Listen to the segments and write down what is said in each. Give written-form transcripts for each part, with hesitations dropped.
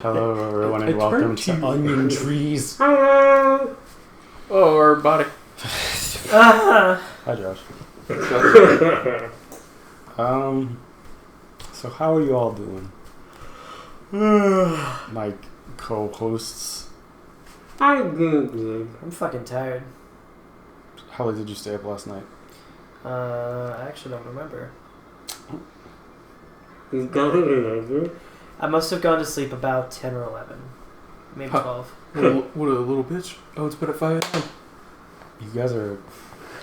Hello everyone and welcome to Onion Trees. Oh, our body. Hi Josh. So how are you all doing? My co-hosts. I'm good. I'm fucking tired. How late did you stay up last night? I actually don't remember. You don't remember? I must have gone to sleep about 10 or 11. Maybe 12. What a little bitch. Oh, it's been at 5 a.m. You guys are...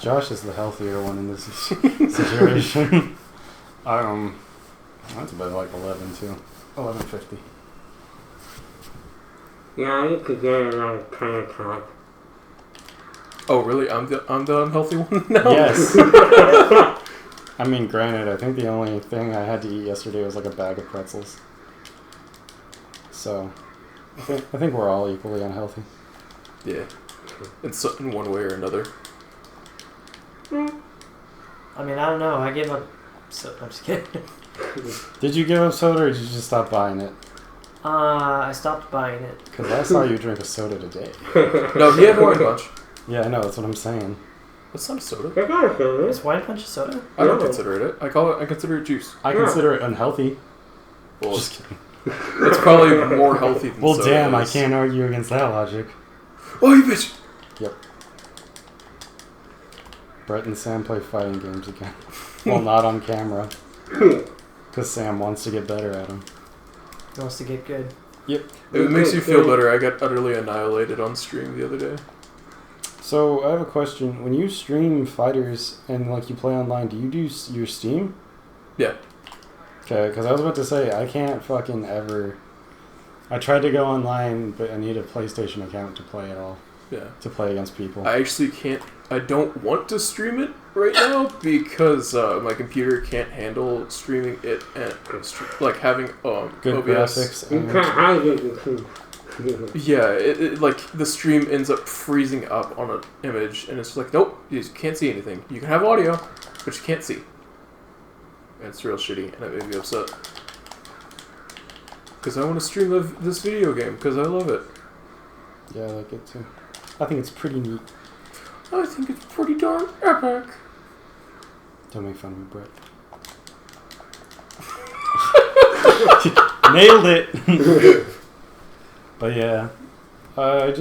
Josh is the healthier one in this situation. That's about like 11 too. 11:50. Yeah, I need to get around 10 o'clock. Oh, really? I'm the unhealthy one now? Yes. I mean, granted, I think the only thing I had to eat yesterday was like a bag of pretzels. So, I think we're all equally unhealthy. Yeah. In one way or another. I mean, I don't know. I gave up. So, I'm just kidding. Did you give up soda or did you just stop buying it? I stopped buying it. Because I saw you drink a soda today. No, he had wine punch. Yeah, I know, that's what I'm saying. That's not a soda. Is wine punch a soda? I don't consider it. I consider it juice. I consider it unhealthy. Well, Just kidding. it's probably more healthy than Well, soda damn, I is. can't argue against that logic. Oh, you bitch! Yep. Brett and Sam play fighting games again. Well, not on camera. Because Sam wants to get better at them. He wants to get good. Yep. It makes you feel better. I got utterly annihilated on stream the other day. So, I have a question. When you stream fighters and like you play online, do you do your Steam? Yeah. Okay, because I was about to say, I can't fucking ever... I tried to go online, but I need a PlayStation account to play it all. Yeah. To play against people. I actually can't... I don't want to stream it right now because my computer can't handle streaming it and like having Good OBS. graphics. You can't hide it. Yeah, it like the stream ends up freezing up on an image, and it's like, nope, you can't see anything. You can have audio, but you can't see. And it's real shitty, and it made me upset. Because I want to stream this video game, because I love it. Yeah, I like it too. I think it's pretty neat. I think it's pretty darn epic. Don't make fun of me, Brett. Nailed it! But yeah, I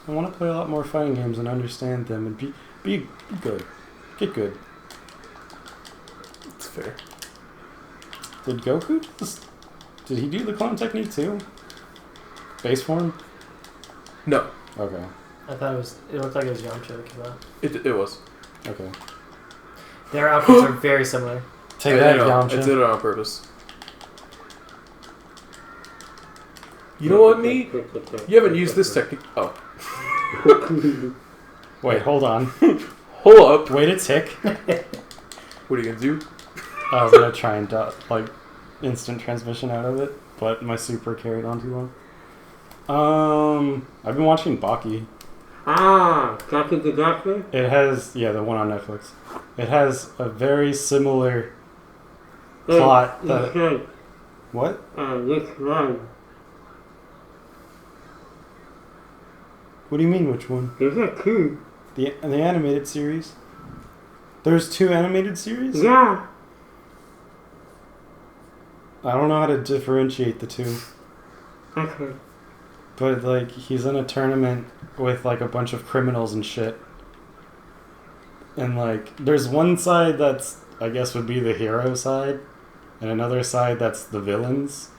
want to play a lot more fighting games and understand them and be good. Get good. It's fair. Did Goku did he do the clone technique too? Base form? No, Okay. I thought it looked like it was Yamcha that came out. it was. Okay. Their outfits are very similar. Take that, I Yamcha. did it on purpose. You know what, me? You haven't used this technique. Oh. Wait, hold on. Hold up. Wait a tick. What are you gonna do? I was gonna try and instant transmission out of it, but my super carried on too long. I've been watching Baki. Doctor the Doctor? It has, the one on Netflix. It has a very similar plot. What? Which one? What do you mean, which one? There's a two. The animated series? There's 2 animated series? Yeah. I don't know how to differentiate the 2. Okay. But, like, he's in a tournament with, like, a bunch of criminals and shit. And, like, there's one side that's, I guess, would be the hero side. And another side that's the villains.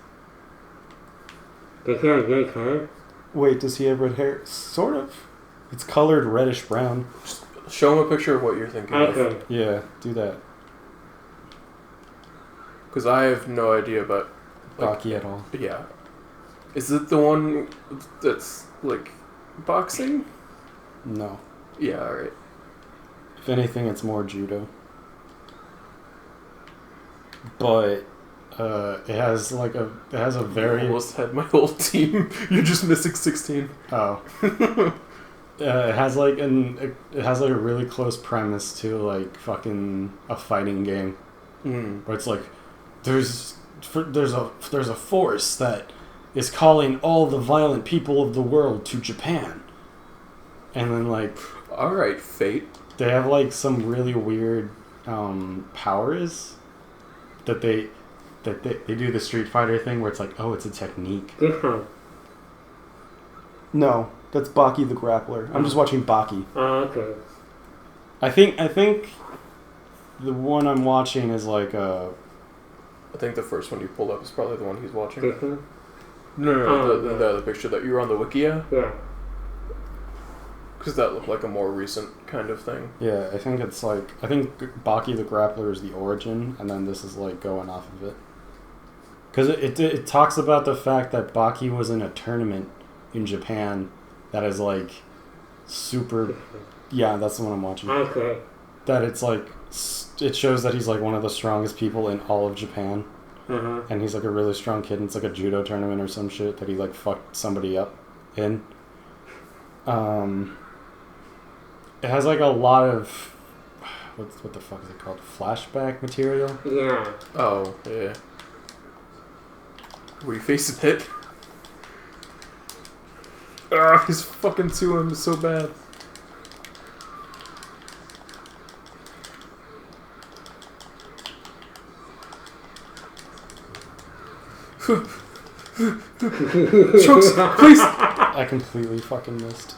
Does he have gray hair? Wait, does he have red hair? Sort of. It's colored reddish-brown. Show him a picture of what you're thinking of. Okay. Yeah, do that. Because I have no idea about... Baki at all. Yeah. Is it the one that's, like, boxing? No. Yeah, alright. If anything, it's more judo. But it has a very... I almost had my whole team. You're just missing 16. Oh. It has like a really close premise to like fucking a fighting game. Where it's like there's a force that is calling all the violent people of the world to Japan. And then, like... Alright, Fate. They have, like, some really weird powers that they do the Street Fighter thing where it's like, oh, it's a technique. Different. No, that's Baki the Grappler. I'm just watching Baki. Oh, okay. I think the one I'm watching is like I think the first one you pulled up is probably the one he's watching. Different? No, the other picture that you were on the Wikia. Yeah. Because that looked like a more recent kind of thing. yeah, I think it's like I think Baki the Grappler is the origin, and then this is like going off of it. Because it talks about the fact that Baki was in a tournament in Japan that is like super. Yeah, that's the one I'm watching. Okay. That it's like it shows that he's like one of the strongest people in all of Japan, Uh-huh. and he's like a really strong kid. And it's like a judo tournament or some shit that he like fucked somebody up in. It has like a lot of what the fuck is it called? Flashback material. Yeah. Oh, yeah. Where you face the pit. Ugh, he's fucking to him so bad. Chunks, please! I completely fucking missed.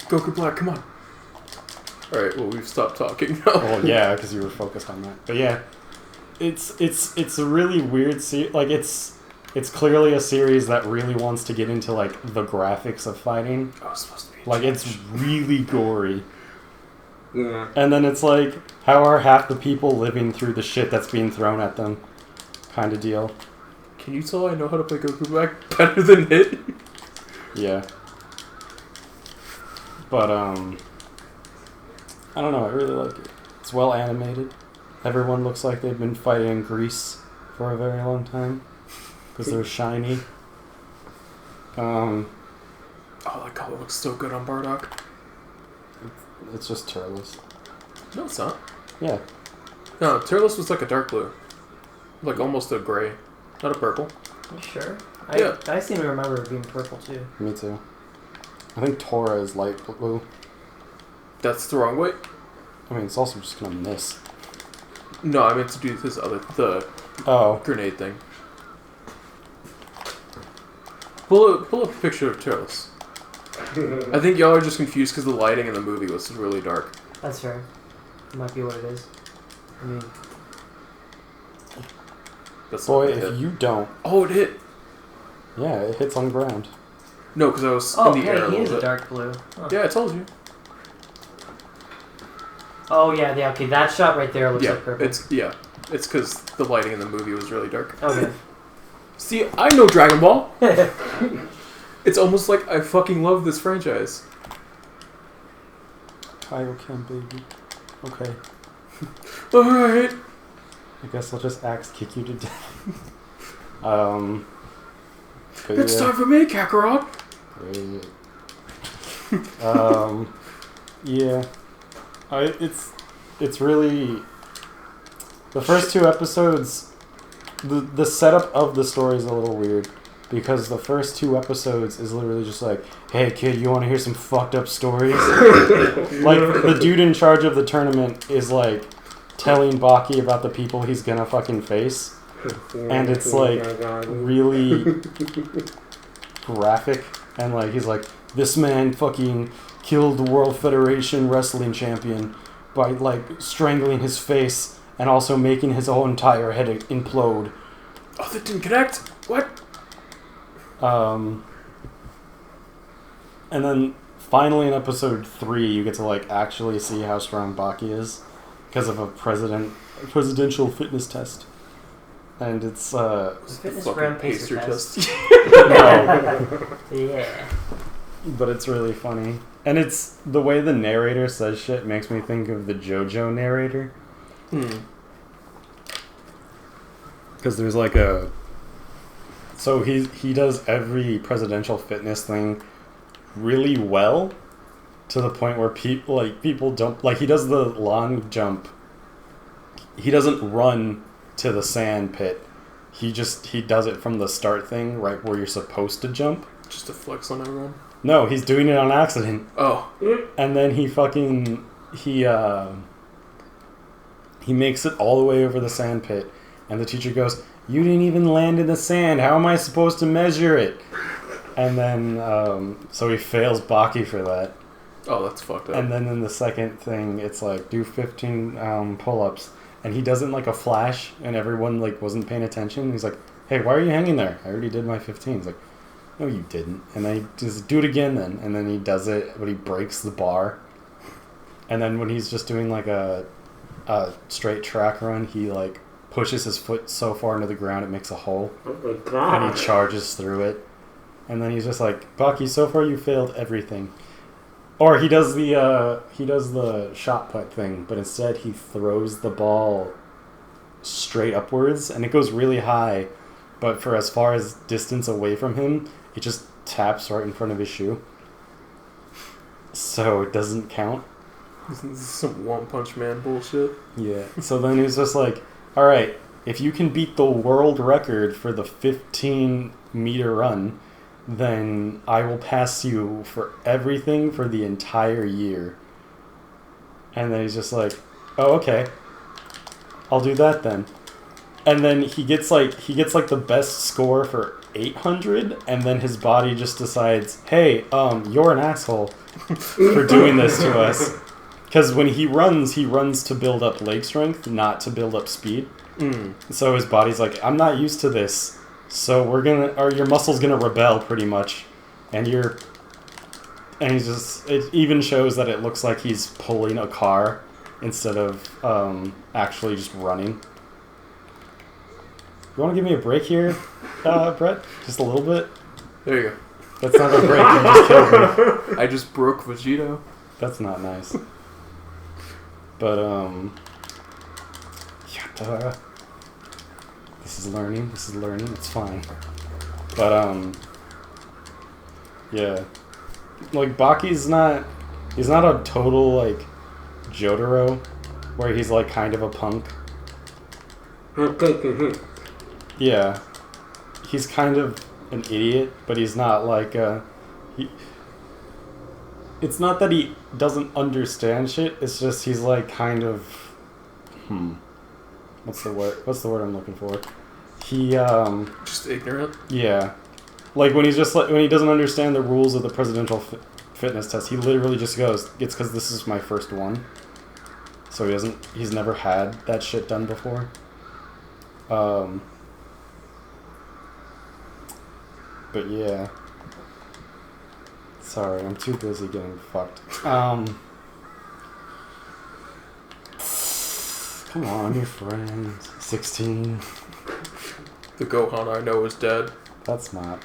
Goku Black, come on. Alright, well, we've stopped talking now. Well, yeah, because you were focused on that. But yeah, it's a really weird like it's clearly a series that really wants to get into like the graphics of fighting. Oh, it's supposed to be Like it's really gory. Yeah. And then it's like, how are half the people living through the shit that's being thrown at them? Kind of deal. Can you tell I know how to play Goku Black better than Hit? Yeah. But, I don't know, I really like it. It's well animated. Everyone looks like they've been fighting in Greece for a very long time. Because they're shiny. Oh, that color looks so good on Bardock. It's just Turles. No, it's not. Yeah. No, Turles was like a dark blue. Like almost a gray. Not a purple. You sure? Yeah. I seem to remember it being purple too. Me too. I think Tora is light blue. That's the wrong way. I mean, it's also just gonna miss. No, I meant to do this the Oh. grenade thing. Pull up a picture of Turles. I think y'all are just confused because the lighting in the movie was really dark. That's fair. It might be what it is. I mean, That's Boy, not if it. you don't... Oh, it hit. Yeah, it hits on the ground. No, because I was oh, in the air a hey, he little is a bit. dark blue. Huh. Yeah, I told you. Oh yeah, okay, that shot right there looks Yeah, like purple. it's because the lighting in the movie was really dark. Okay. See, I know Dragon Ball. It's almost like I fucking love this franchise. Kaioken, baby. Okay. Alright. I guess I'll just axe kick you to death. But It's yeah. time for me, Kakarot. Great. Yeah. It's really the first two episodes. The setup of the story is a little weird because the first two episodes is literally just like, hey kid, you want to hear some fucked up stories? Like the dude in charge of the tournament is like telling Baki about the people he's gonna fucking face, and it's like really graphic, and like he's like, this man fucking killed the World Federation Wrestling Champion by like strangling his face and also making his whole entire head implode. Oh, that didn't connect. What? And then finally in episode 3 you get to like actually see how strong Baki is because of a presidential fitness test. And it's Fitness Fucking brand pacer test. no, Yeah. but it's really funny. And it's the way the narrator says shit makes me think of the JoJo narrator. Because there's like a... So he does every presidential fitness thing really well to the point where people don't... Like, he does the long jump. He doesn't run to the sand pit. he does it from the start thing, right where you're supposed to jump. Just to flex on everyone. No, he's doing it on accident. Oh. And then he makes it all the way over the sand pit, and the teacher goes, "You didn't even land in the sand. How am I supposed to measure it?" And then so he fails Baki for that. Oh, that's fucked up. And then in the second thing, it's like do 15 pull-ups, and he does it in like a flash, and everyone like wasn't paying attention. He's like, "Hey, why are you hanging there? I already did my 15." He's like, "No, you didn't." And then he just do it again then. And then he does it, but he breaks the bar. And then when he's just doing like a straight track run, he like pushes his foot so far into the ground it makes a hole. Oh my god. And he charges through it. And then he's just like, "Baki, so far you failed everything." Or he does the shot put thing, but instead he throws the ball straight upwards, and it goes really high. But for as far as distance away from him, it just taps right in front of his shoe. So it doesn't count. This is some One Punch Man bullshit. Yeah. So then he's just like, "Alright, if you can beat the world record for the 15-meter run, then I will pass you for everything for the entire year." And then he's just like, "Oh, okay. I'll do that then." And then he gets like the best score for 800, and then his body just decides, "Hey, you're an asshole for doing this to us." Because when he runs to build up leg strength, not to build up speed. So his body's like, "I'm not used to this, so your muscle's gonna rebel pretty much," and he's just, it even shows that it looks like he's pulling a car instead of actually just running. You want to give me a break here, Brett? Just a little bit? There you go. That's not a break, you just killed me. I just broke Vegito. That's not nice. But, this is learning, it's fine. But, yeah. Like, Baki's he's not a total, like, Jotaro, where he's, like, kind of a punk. Yeah. He's kind of an idiot, but he's not, like, it's not that he doesn't understand shit, it's just he's, like, kind of, what's the word I'm looking for? He, Just ignorant? yeah. Like, when he doesn't understand the rules of the presidential fitness test, he literally just goes, "It's because this is my first one." So he's never had that shit done before. But yeah. Sorry, I'm too busy getting fucked. Come on, your friends. 16. The Gohan I know is dead. That's not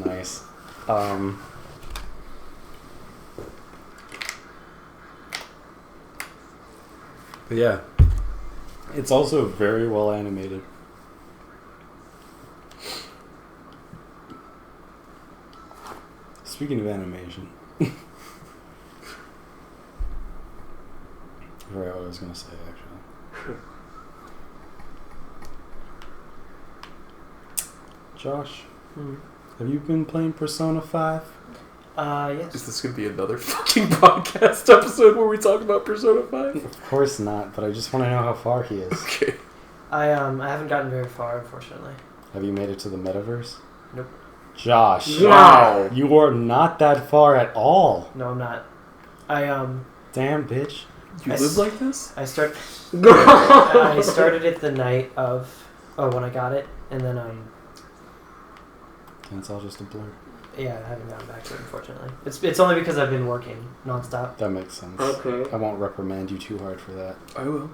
nice. But yeah. It's also very well animated. Speaking of animation. I forgot what I was going to say, actually. Josh, have you been playing Persona 5? Yes. Is this going to be another fucking podcast episode where we talk about Persona 5? Of course not, but I just want to know how far he is. Okay. I haven't gotten very far, unfortunately. Have you made it to the metaverse? Nope. Josh. Wow. You are not that far at all. No, I'm not. Damn, bitch. You live like this? I started it the night of when I got it, and then And it's all just a blur. yeah, I haven't gotten back to it, unfortunately. It's only because I've been working nonstop. That makes sense. Okay. I won't reprimand you too hard for that. I will.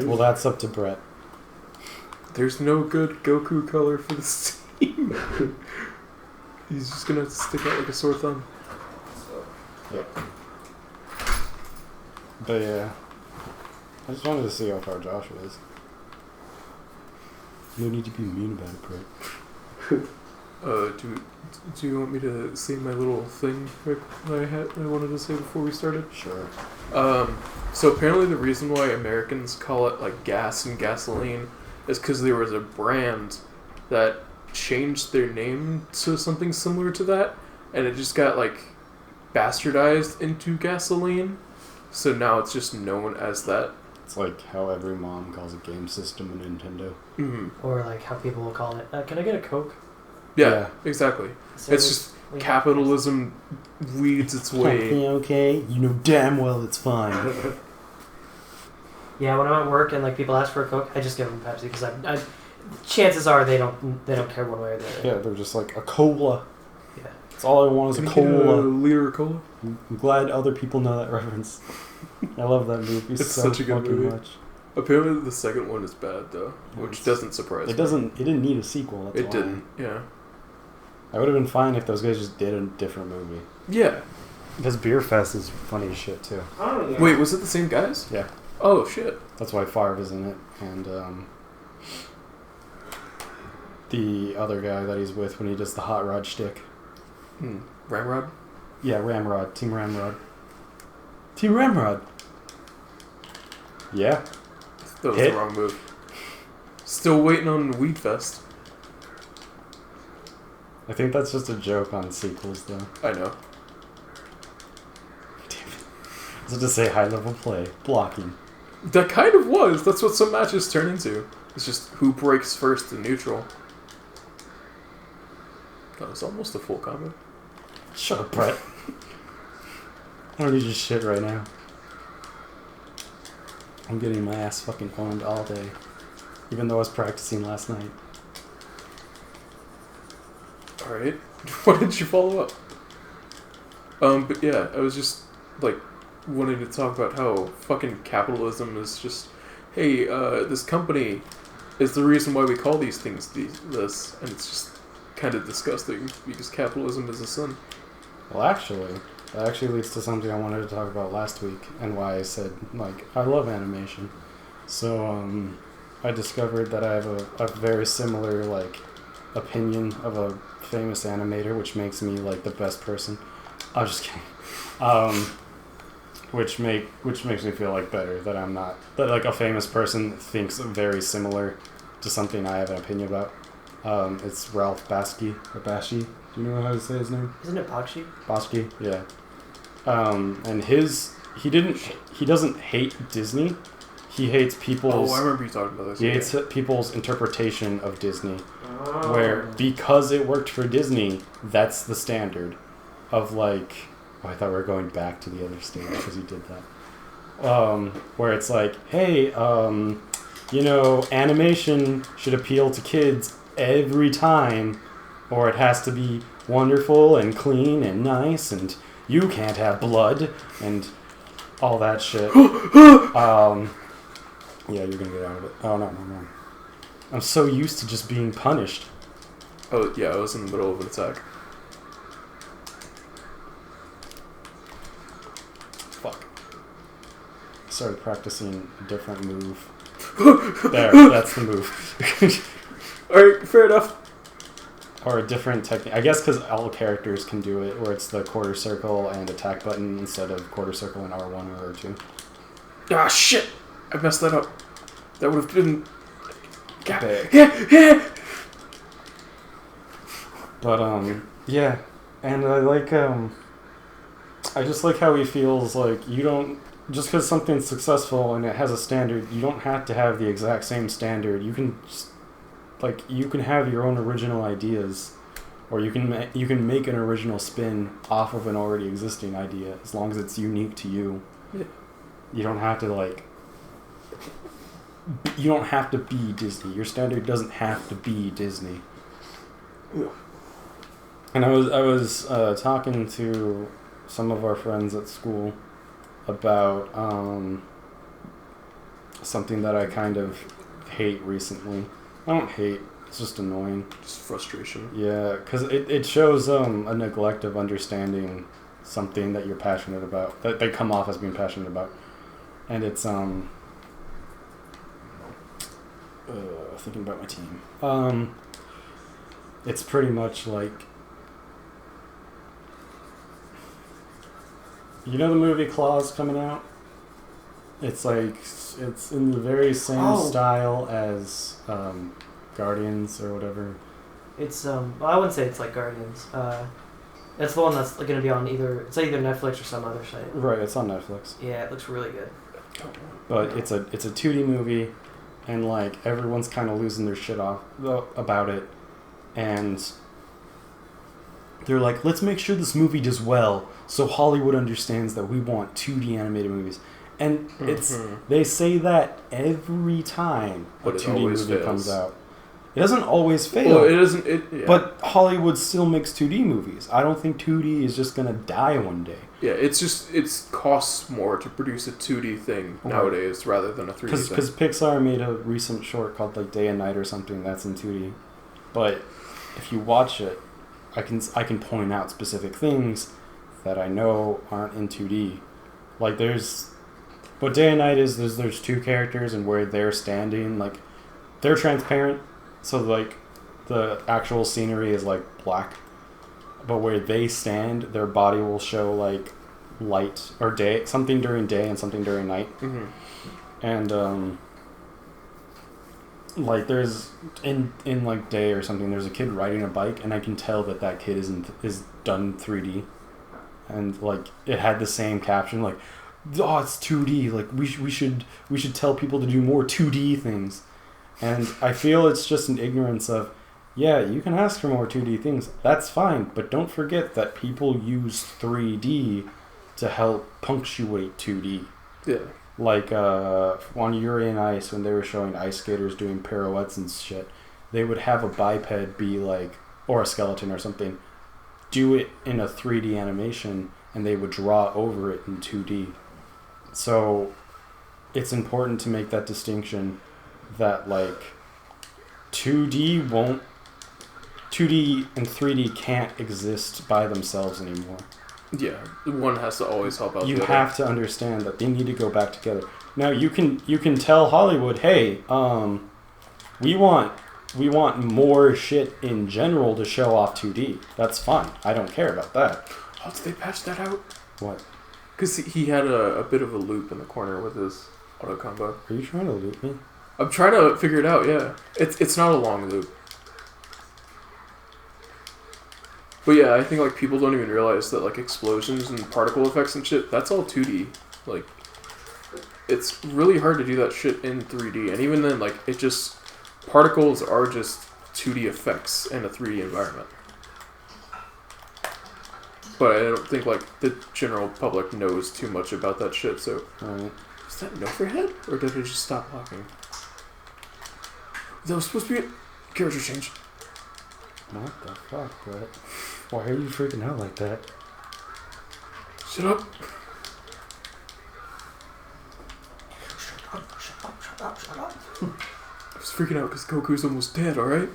Well, that's up to Brett. There's no good Goku color for this team. He's just gonna stick out like a sore thumb. Yep. But yeah. I just wanted to see how far Josh was. No need to be mean about it, Brett. Do you want me to say my little thing that I wanted to say before we started? Sure. So apparently the reason why Americans call it like gas and gasoline is because there was a brand that changed their name to something similar to that, and it just got like bastardized into gasoline. So now it's just known as that. It's like how every mom calls a game system a Nintendo. Mm-hmm. Or like how people will call it, can I get a Coke? Yeah, exactly. So It's just capitalism weeds its way. Okay, you know damn well it's fine. Yeah, when I'm at work and like people ask for a Coke, I just give them Pepsi because chances are they don't care one way or the other. Yeah, they're just like a cola. Yeah. That's all I want is Can a you get cola. a liter of cola? I'm glad other people know that reference. I love that movie It's so such a good fucking movie. much. Apparently the second one is bad though, which doesn't surprise me. It didn't need a sequel. That's It why. didn't. Yeah. I would have been fine if those guys just did a different movie. Yeah. Because Beer Fest is funny as shit too. Oh, yeah. Wait, was it the same guys? Yeah. Oh shit. That's why Favre is in it, and the other guy that he's with when he does the hot rod shtick. Ramrod? Yeah, Ramrod. Team Ramrod. Team Ramrod. Yeah. That was Hit. the wrong move. Still waiting on Weed Fest. I think that's just a joke on sequels, though. I know. Damn it. I was about to say high level play, blocking. That kind of was. That's what some matches turn into. It's just who breaks first in neutral. That was almost a full combo. Shut up, Brett. I don't need your shit right now. I'm getting my ass fucking owned all day. Even though I was practicing last night. Alright. Why did you follow up? But yeah, I was just, like, wanting to talk about how fucking capitalism is just, hey, this company is the reason why we call these things this, and it's just kind of disgusting, because capitalism is a sin. Well, actually, that actually leads to something I wanted to talk about last week, and why I said, like, I love animation. So, I discovered that I have a very similar, like, opinion of a famous animator, which makes me, like, the best person. I'm just kidding. Which makes me feel, like, better that I'm not... That, like, a famous person thinks very similar to something I have an opinion about. It's Ralph Bakshi, or Bashi. Do you know how to say his name? Isn't it Bakshi? Bakshi, yeah. And he doesn't hate Disney. He hates people's... Oh, I remember you talking about this. He hates people's interpretation of Disney. Oh. Where, because it worked for Disney, that's the standard. Of, like... Oh, I thought we were going back to the other stage because he did that. Where it's like, hey, animation should appeal to kids every time, or it has to be wonderful and clean and nice, and you can't have blood, and all that shit. Yeah, you're gonna get out of it. Oh, no. I'm so used to just being punished. Oh, yeah, I was in the middle of an attack. Fuck. I started practicing a different move. There, that's the move. Alright, fair enough. Or a different technique. I guess because all characters can do it, where it's the quarter circle and attack button instead of quarter circle and R1 or R2. Ah, shit! I messed that up. That would have been... Big. Yeah! But, yeah. And I like, I just like how he feels like you don't... Just because something's successful and it has a standard, you don't have to have the exact same standard. You can just... Like, you can have your own original ideas, or you can make an original spin off of an already existing idea, as long as it's unique to you. Yeah. You don't have to, like... You don't have to be Disney. Your standard doesn't have to be Disney. Yeah. And I was talking to some of our friends at school about something that I kind of hate recently. I don't hate, it's just annoying. Just frustration. Yeah, because it shows a neglect of understanding something that you're passionate about, that they come off as being passionate about. And it's thinking about my team. It's pretty much like, you know the movie Claws coming out? It's like it's in the very same Oh. style as Guardians or whatever. It's well, I wouldn't say it's like Guardians. It's the one that's going to be on either Netflix or some other site. Right, it's on Netflix. Yeah, it looks really good. But it's a 2D movie, and like everyone's kind of losing their shit off about it, and they're like, let's make sure this movie does well, so Hollywood understands that we want 2D animated movies. And they say that every time a But it 2D always movie fails. comes out. It doesn't always fail. Well, it doesn't. Yeah. But Hollywood still makes 2D movies. I don't think 2D is just gonna die one day. Yeah, it's costs more to produce a 2D thing nowadays rather than a 3D thing. Because Pixar made a recent short called like Day and Night or something that's in 2D. But if you watch it, I can point out specific things that I know aren't in 2D. Like what Day and Night is there's two characters and where they're standing, like they're transparent, so like the actual scenery is like black, but where they stand, their body will show like light or day, something during day and something during night. Mm-hmm. And like there's in like day or something, there's a kid riding a bike, and I can tell that kid is done 3D, and like it had the same caption like, oh, it's 2D, like we should tell people to do more 2D things. And I feel it's just an ignorance of, yeah, you can ask for more 2D things, that's fine, but don't forget that people use 3D to help punctuate 2D. Yeah. Like on Yuri on Ice, when they were showing ice skaters doing pirouettes and shit, they would have a biped be like, or a skeleton or something, do it in a 3D animation, and they would draw over it in 2D. So it's important to make that distinction that like 2D and 3D can't exist by themselves anymore. Yeah, one has to always help out You the other. have to understand that they need to go back together. Now you can tell Hollywood, hey, we want more shit in general to show off 2D. That's fine. I don't care about that. How did they patch that out? What? Because he had a bit of a loop in the corner with his auto combo. Are you trying to loop me? I'm trying to figure it out, yeah. It's not a long loop. But yeah, I think like people don't even realize that like explosions and particle effects and shit, that's all 2D. Like, it's really hard to do that shit in 3D. And even then, like, particles are just 2D effects in a 3D environment. But I don't think like the general public knows too much about that shit, so... Alright. Is that an overhead? Or did it just stop walking? That was supposed to be a character change. What the fuck, Brett? Why are you freaking out like that? Shut up. Shut up. I was freaking out because Goku's almost dead, alright?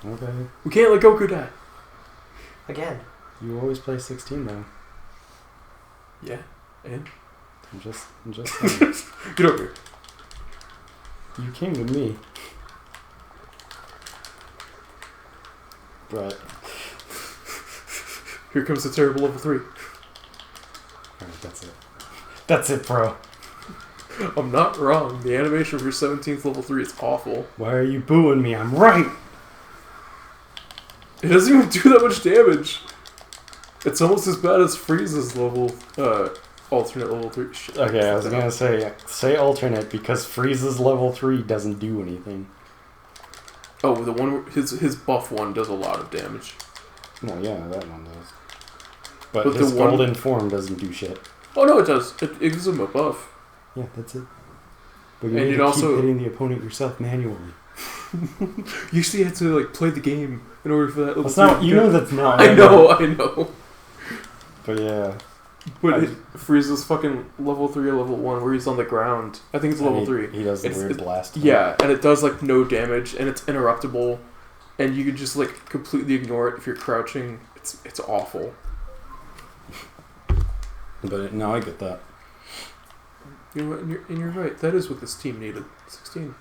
Okay. We can't let Goku die. Again. You always play 16 though. Yeah, and? I'm just saying. Get over here. You came to me. Brett. Here comes the terrible level 3. Alright, that's it. That's it, bro. I'm not wrong. The animation for 17th level 3 is awful. Why are you booing me? I'm right! It doesn't even do that much damage. It's almost as bad as Frieza's level, alternate level 3. Shit. Okay, I was gonna say alternate because Frieza's level 3 doesn't do anything. Oh, the one where his buff one does a lot of damage. No, yeah, that one does. But But his the one- golden form doesn't do shit. Oh no, it does. It gives him a buff. Yeah, that's it. But you And need it to also- keep hitting the opponent yourself manually. You actually have to like play the game in order for that. Level That's not. 3 You know that's not. I know. But yeah. But Frieza's fucking level 3 or level 1 where he's on the ground. I think it's level 3. He does the It's- weird it's- blast. Yeah, and it does like no damage, and it's interruptible, and you can just like completely ignore it if you're crouching. It's awful. But now I get that. You know what? And you're right. That is what this team needed. 16.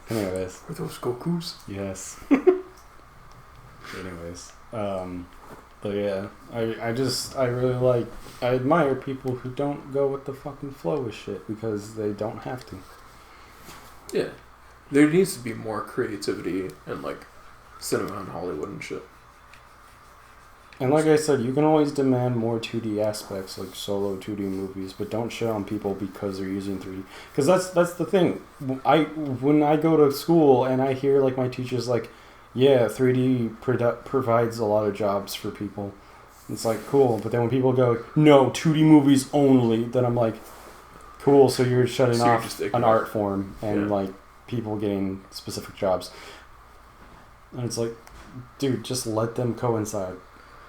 Anyways, Were those Gokus? yes. Anyways, but yeah, I admire people who don't go with the fucking flow with shit because they don't have to. Yeah. There needs to be more creativity in, like, cinema and Hollywood and shit. And like I said, you can always demand more 2D aspects, like solo 2D movies, but don't shit on people because they're using 3D. Because that's the thing. When I go to school and I hear like my teachers like, yeah, 3D provides a lot of jobs for people. It's like, cool. But then when people go, no, 2D movies only, then I'm like, cool, so you're shutting off an art form and like people getting specific jobs. And it's like, dude, just let them coincide.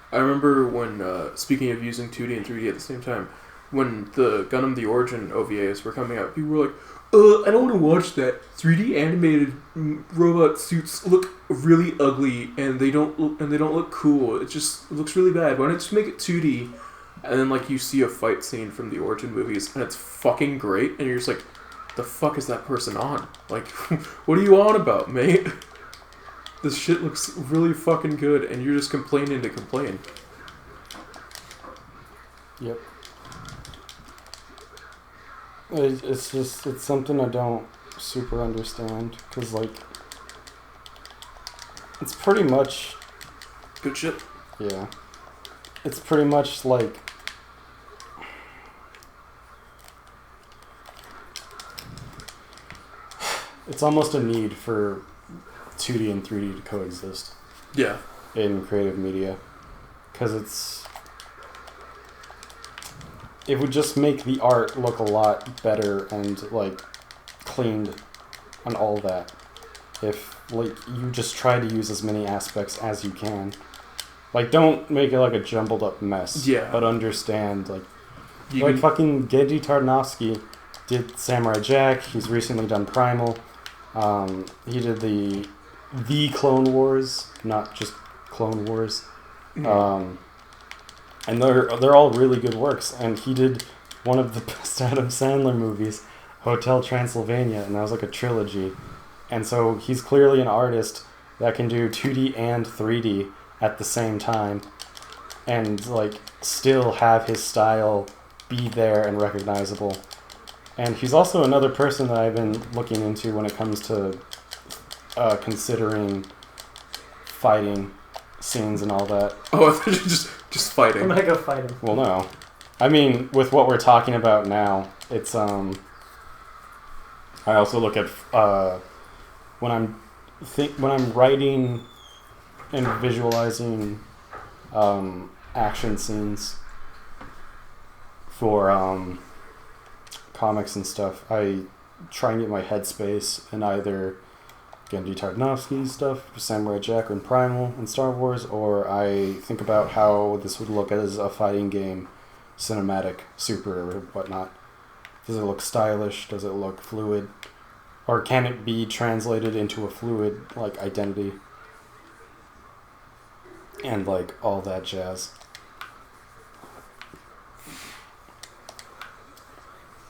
I remember when, speaking of using 2D and 3D at the same time, when the Gundam The Origin OVAs were coming out, people were like, I don't want to watch that. 3D animated robot suits look really ugly and they don't look cool. It looks really bad. Why don't you just make it 2D? And then like you see a fight scene from the Origin movies and it's fucking great and you're just like, the fuck is that person on? Like, what are you on about, mate? This shit looks really fucking good and you're just complaining to complain. Yep. It's something I don't super understand, because, like, it's pretty much... Good shit. Yeah. It's pretty much, like... It's almost a need for 2D and 3D to coexist. Yeah. In creative media. Because it would just make the art look a lot better and, like, cleaned and all that. If, like, you just try to use as many aspects as you can. Like, don't make it, like, a jumbled up mess. Yeah. But understand, like... You can... fucking Genji Tartakovsky did Samurai Jack. He's recently done Primal. He did the Clone Wars, not just Clone Wars. Mm-hmm. And they're all really good works. And he did one of the best Adam Sandler movies, Hotel Transylvania, and that was like a trilogy. And so he's clearly an artist that can do 2D and 3D at the same time, and like still have his style be there and recognizable. And he's also another person that I've been looking into when it comes to considering fighting scenes and all that. Oh, I thought you just fighting. I'm gonna go fight him. Well, no. I mean, with what we're talking about now, it's I also look at when I'm writing and visualizing action scenes for comics and stuff. I try and get my headspace in either Genji Tartakovsky's stuff, Samurai Jack and Primal and Star Wars, or I think about how this would look as a fighting game, cinematic, super or whatnot. Does it look stylish? Does it look fluid? Or can it be translated into a fluid, like, identity? And, like, all that jazz.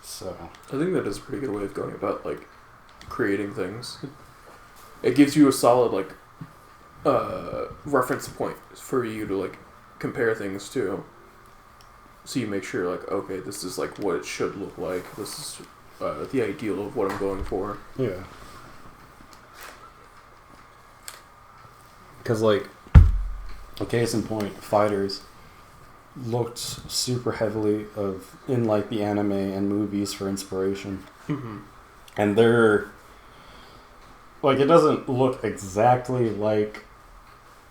So... I think that is a pretty good way of going about, like, creating things. It gives you a solid, like, reference point for you to, like, compare things to. So you make sure, like, okay, this is, like, what it should look like. This is the ideal of what I'm going for. Yeah. Because, like, a case in point, Fighters looked super heavily in, like, the anime and movies for inspiration. Mm-hmm. And they're... Like, it doesn't look exactly like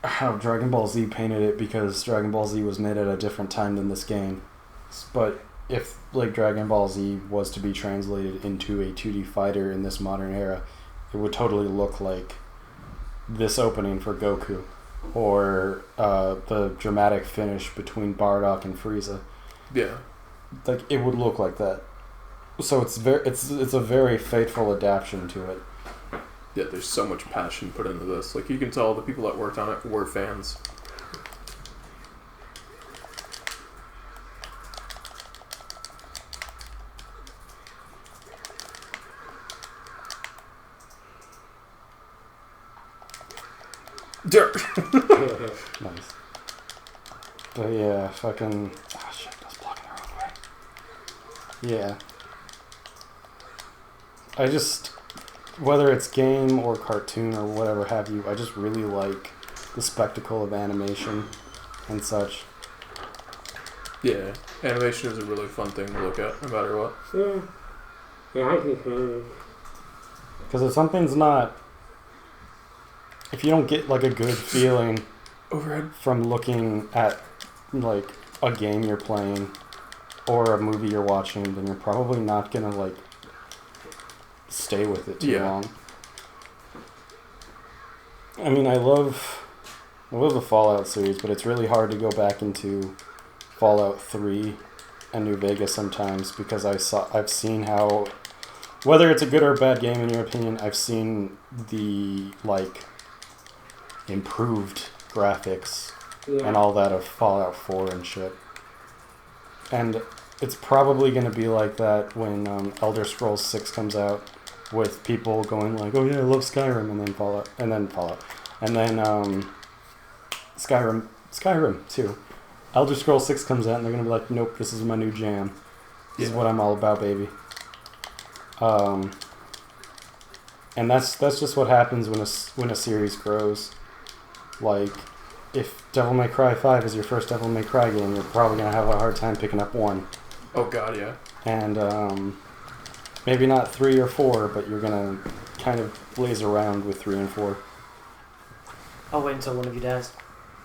how Dragon Ball Z painted it, because Dragon Ball Z was made at a different time than this game. But if, like, Dragon Ball Z was to be translated into a 2D fighter in this modern era, it would totally look like this opening for Goku, or the dramatic finish between Bardock and Frieza. Yeah. Like, it would look like that. So it's a very faithful adaptation to it. Yeah, there's so much passion put into this. Like, you can tell the people that worked on it were fans. Dirt. Nice. But yeah, fucking... Oh shit, that's blocking the wrong way. Yeah. I just... Whether it's game or cartoon or whatever have you, I just really like the spectacle of animation and such. Yeah, animation is a really fun thing to look at, no matter what. Yeah. Yeah, I think so. Because if something's not... If you don't get like a good feeling Overhead. from looking at like a game you're playing or a movie you're watching, then you're probably not gonna like stay with it too long. I mean, I love the Fallout series, but it's really hard to go back into Fallout 3 and New Vegas sometimes because I've seen how, whether it's a good or a bad game in your opinion, I've seen the like improved graphics and all that of Fallout 4 and shit. And it's probably going to be like that when Elder Scrolls 6 comes out, with people going like, oh yeah, I love Skyrim, and then Fallout, and then Skyrim too. Elder Scrolls 6 comes out and they're going to be like, nope, this is my new jam. This is what I'm all about, baby. And that's just what happens when a series grows. Like, if Devil May Cry 5 is your first Devil May Cry game, you're probably going to have a hard time picking up 1. Oh god, yeah. And maybe not 3 or 4, but you're going to kind of blaze around with 3 and 4. I'll wait until one of you dies.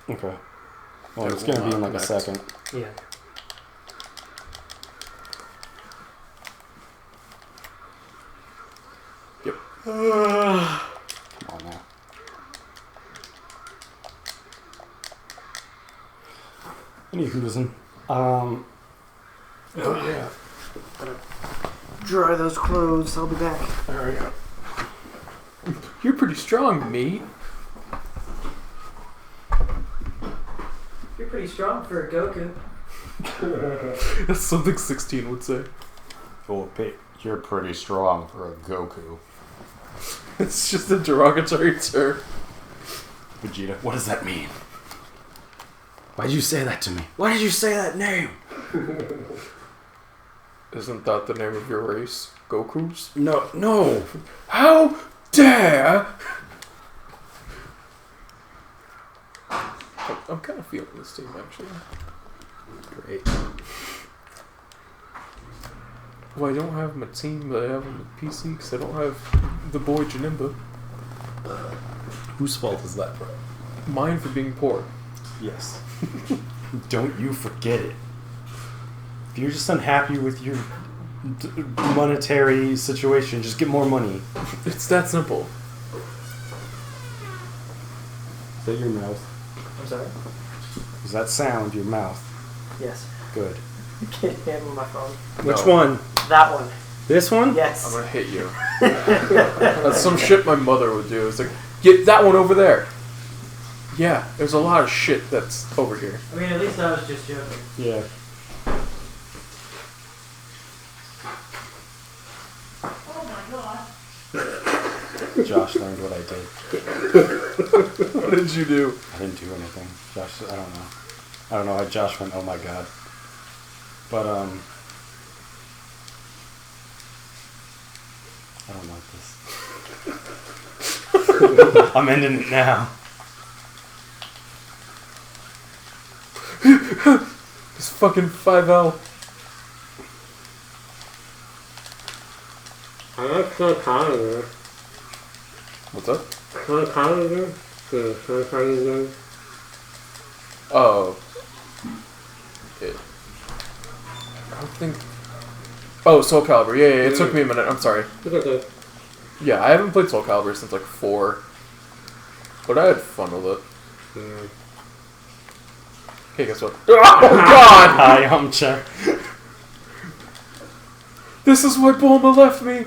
Okay. Well, it's going to be in like a second. Yeah. Yep. Come on now. Anywho's, Oh yeah. Gotta dry those clothes. I'll be back. There we go. You're pretty strong, me. You're pretty strong for a Goku. That's something 16 would say. Oh, you're pretty strong for a Goku. It's just a derogatory term. Vegeta, what does that mean? Why did you say that to me? Why did you say that name? Isn't that the name of your race? Goku's? No. How dare! I'm kind of feeling this team, actually. Great. Well, I don't have my team, but I have on the PC because I don't have the boy Janemba. Whose fault is that, bro? Mine for being poor. Yes. Don't you forget it. If you're just unhappy with your monetary situation, just get more money. It's that simple. Is that your mouth? I'm sorry? Is that sound your mouth? Yes. Good. You can't handle my phone. Which No. one? That one. This one? Yes. I'm gonna hit you. That's some shit my mother would do. It's like, get that one over there. Yeah, there's a lot of shit that's over here. I mean, at least I was just joking. Yeah. Oh my god. Josh learned what I did. What did you do? I didn't do anything. Josh, I don't know. I don't know how Josh went, oh my god. But, I don't like this. I'm ending it now. This fucking 5L. I like Sean Connery. What's up? Sean Connery? The Sean Connery. Oh. I don't think... Oh, Soul Calibur. Yeah, it took me a minute. I'm sorry. Look at that. Yeah, I haven't played Soul Calibur since like 4. But I had fun with it. Yeah. Hey, guess what? Oh, God! Hi, Yamcha. This is why Bulma left me!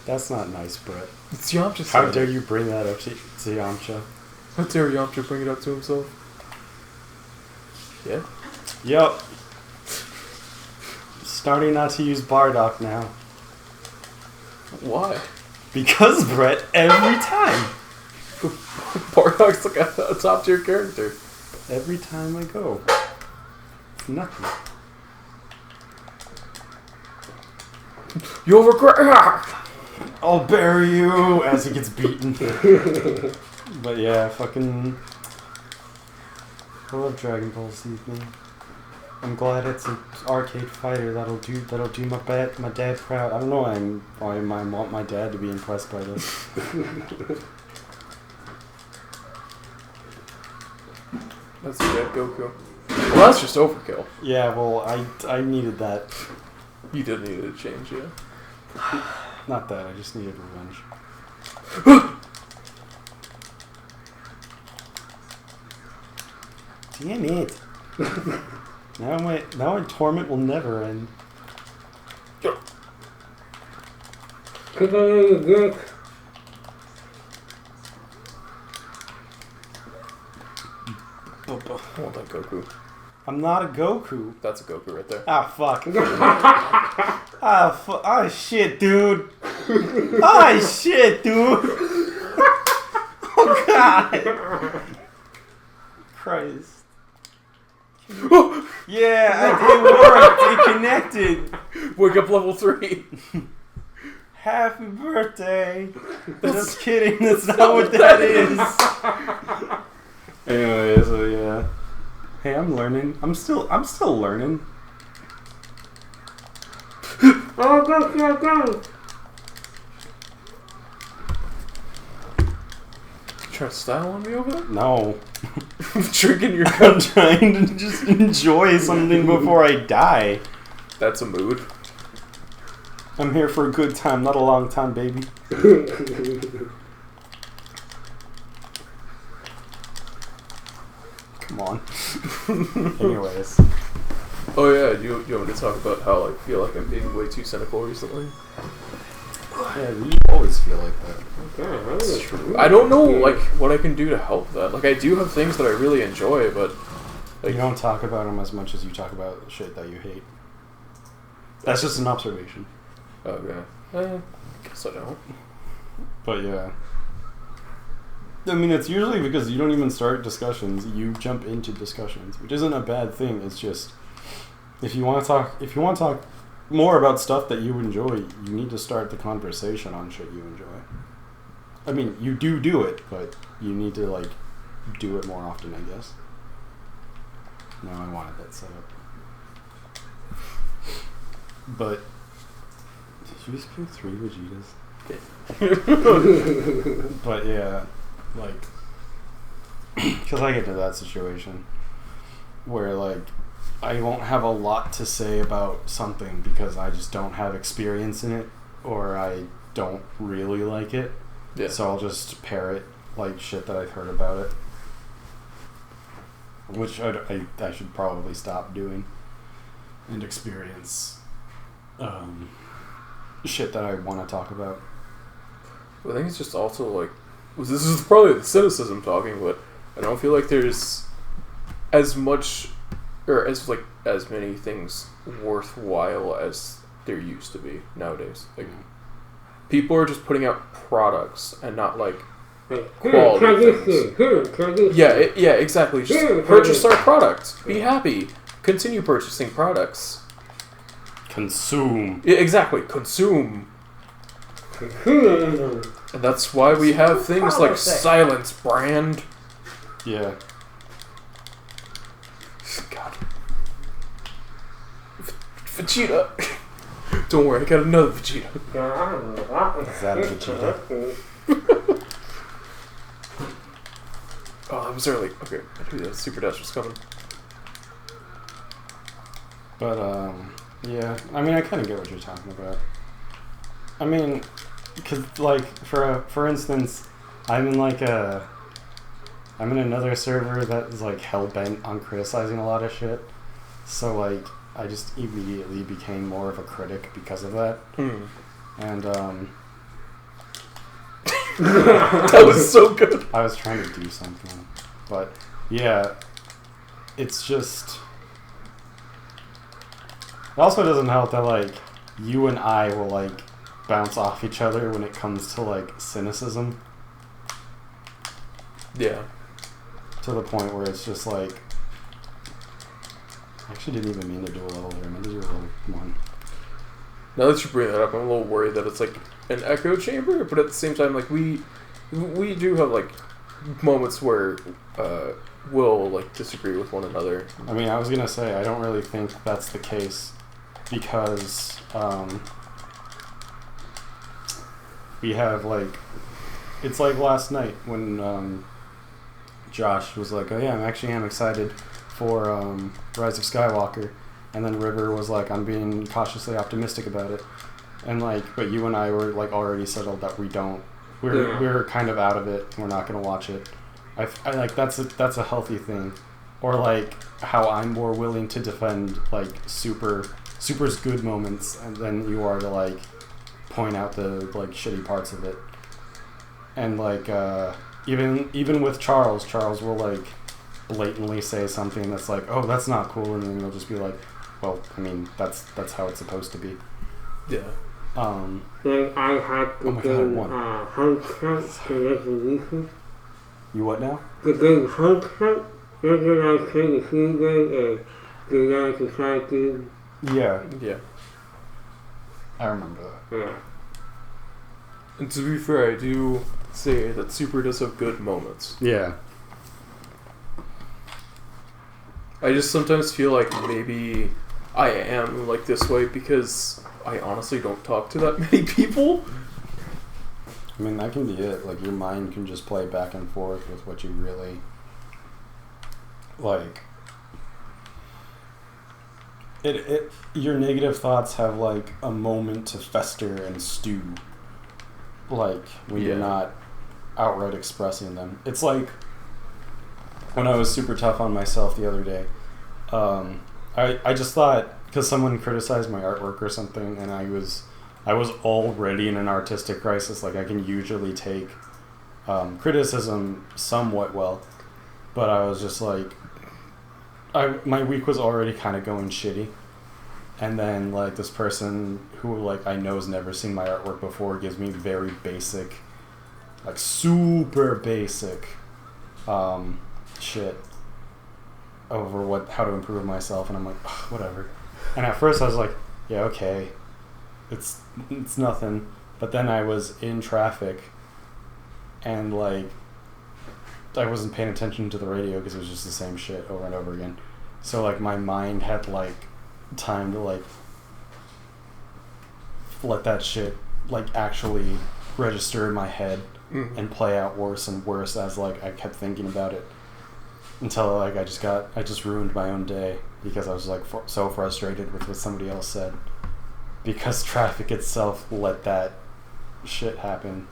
That's not nice, Brett. It's Yamcha. How dare you bring that up to Yamcha? How dare Yamcha bring it up to himself? Yeah? Yep. Starting not to use Bardock now. Why? Because Brett, every time. Bardock's like a top tier character. Every time I go. It's nothing. You'll regret. I'll bury you as he gets beaten. But yeah, fucking. I love Dragon Ball Z, man. I'm glad it's an arcade fighter that'll do my dad proud. I don't know why I want my dad to be impressed by this. That's a dead Goku. Well, that's just overkill. Yeah, well, I needed that. You did need to change, yeah. Not that, I just needed revenge. Damn it. Now my torment will never end. Cause I know you're good. I want that Goku. I'm not a Goku. That's a Goku right there. Ah, fuck. Ah, shit, dude. Ah, shit, dude. Oh, God. Christ. Yeah, it worked. It connected. Wake up level 3. Happy birthday. Just kidding. That's not what that is. Anyway, so yeah. Hey, I'm learning. I'm still learning. Oh, go. Trying to style on me over there? No. Drinking your I'm trying to just enjoy something before I die. That's a mood. I'm here for a good time, not a long time, baby. Come on. Anyways. Oh yeah, you want me to talk about how I feel like I'm being way too cynical recently? Yeah, you always feel like that. Okay, It's true. I don't know like what I can do to help that. Like I do have things that I really enjoy, but like You don't talk about them as much as you talk about shit that you hate. That's just an observation. okay. Guess I don't. But yeah. I mean, it's usually because you don't even start discussions. You jump into discussions, which isn't a bad thing. It's just if you want to talk more about stuff that you enjoy, you need to start the conversation on shit you enjoy. I mean, you do it, but you need to like do it more often, I guess. No, I wanted that set up. But did you just pick 3 Vegetas? But yeah, like, because I get to that situation where like I won't have a lot to say about something because I just don't have experience in it or I don't really like it. Yeah. So I'll just parrot like shit that I've heard about it, which I should probably stop doing and experience shit that I want to talk about. I think it's just also like this is probably the cynicism talking, but I don't feel like there's as much or as many things worthwhile as there used to be nowadays. Like people are just putting out products and not like quality things. Yeah, exactly. Just purchase our product. Be happy. Continue purchasing products. Consume. Yeah, exactly. Consume. And that's why we have things like Silence Brand. Yeah. God. Vegeta. Don't worry, I got another Vegeta. Is that a Vegeta? Oh, that was early. Okay, I knew that Super Dash was coming. But yeah. I mean, I kind of get what you're talking about. I mean, cause like for instance, I'm in another server that is like hell bent on criticizing a lot of shit. So like I just immediately became more of a critic because of that. And that was so good. I was trying to do something, but yeah, it's just. It also doesn't help that like you and I will like bounce off each other when it comes to like cynicism. Yeah. To the point where it's just like, I actually didn't even mean to do a level there. I meant to do a level 1. Now that you bring that up, I'm a little worried that it's like an echo chamber, but at the same time, like we do have like moments where we'll like disagree with one another. I mean, I was gonna say I don't really think that's the case because we have like, it's like last night when Josh was like, oh yeah, I'm excited for Rise of Skywalker, and then River was like, I'm being cautiously optimistic about it, and like, but you and I were like already settled that we're kind of out of it. We're not gonna watch it. I like that's a healthy thing, or like how I'm more willing to defend like Super's good moments and than you are to like point out the like shitty parts of it, and like even with Charles will like blatantly say something that's like, oh, that's not cool, and then he'll just be like, well, I mean, that's how it's supposed to be. Yeah. Then I had to Oh my do God, Hunt to resolution. You what now? The game Hunt, then I play the game and then I decide to, Yeah, Yeah. I remember that. yeah. And to be fair, I do say that Super does have good moments. Yeah. I just sometimes feel like maybe I am like this way because I honestly don't talk to that many people. I mean, that can be it. Like, your mind can just play back and forth with what you really like. Your negative thoughts have like a moment to fester and stew. Like when you're not outright expressing them. It's like when I was super tough on myself the other day. I just thought, because someone criticized my artwork or something, and I was already in an artistic crisis. Like, I can usually take criticism somewhat well, but I was just like, my week was already kind of going shitty, and then like this person who like I know has never seen my artwork before gives me very basic, like super basic shit over how to improve myself, and I'm like, whatever. And at first I was like, yeah, okay, it's nothing. But then I was in traffic, and like I wasn't paying attention to the radio because it was just the same shit over and over again. So like my mind had like time to like let that shit like actually register in my head and play out worse and worse as like I kept thinking about it, until like I just ruined my own day because I was like so frustrated with what somebody else said, because traffic itself let that shit happen.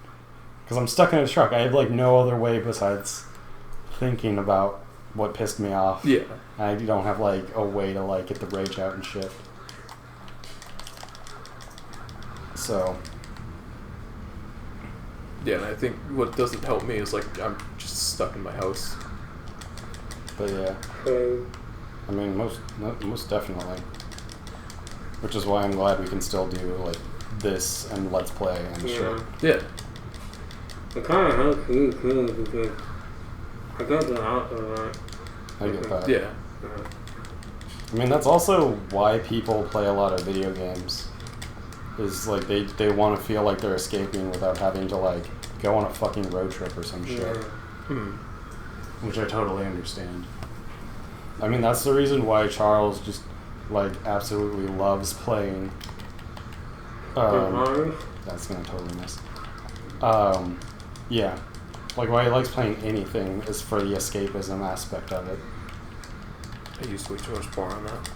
Because I'm stuck in a truck. I have like no other way besides thinking about what pissed me off. Yeah. I don't have like a way to like get the rage out and shit. So. Yeah, and I think what doesn't help me is like I'm just stuck in my house. But yeah. I mean, most definitely. Which is why I'm glad we can still do like this and Let's Play and shit. Yeah. It kind of helps me too because I don't go out a lot. I get that. Yeah. I mean, that's also why people play a lot of video games. Is like they want to feel like they're escaping without having to like go on a fucking road trip or some shit. Which I totally understand. I mean, that's the reason why Charles just like absolutely loves playing. That's gonna totally miss. Yeah, like why he likes playing anything is for the escapism aspect of it. I used way too much bar on that.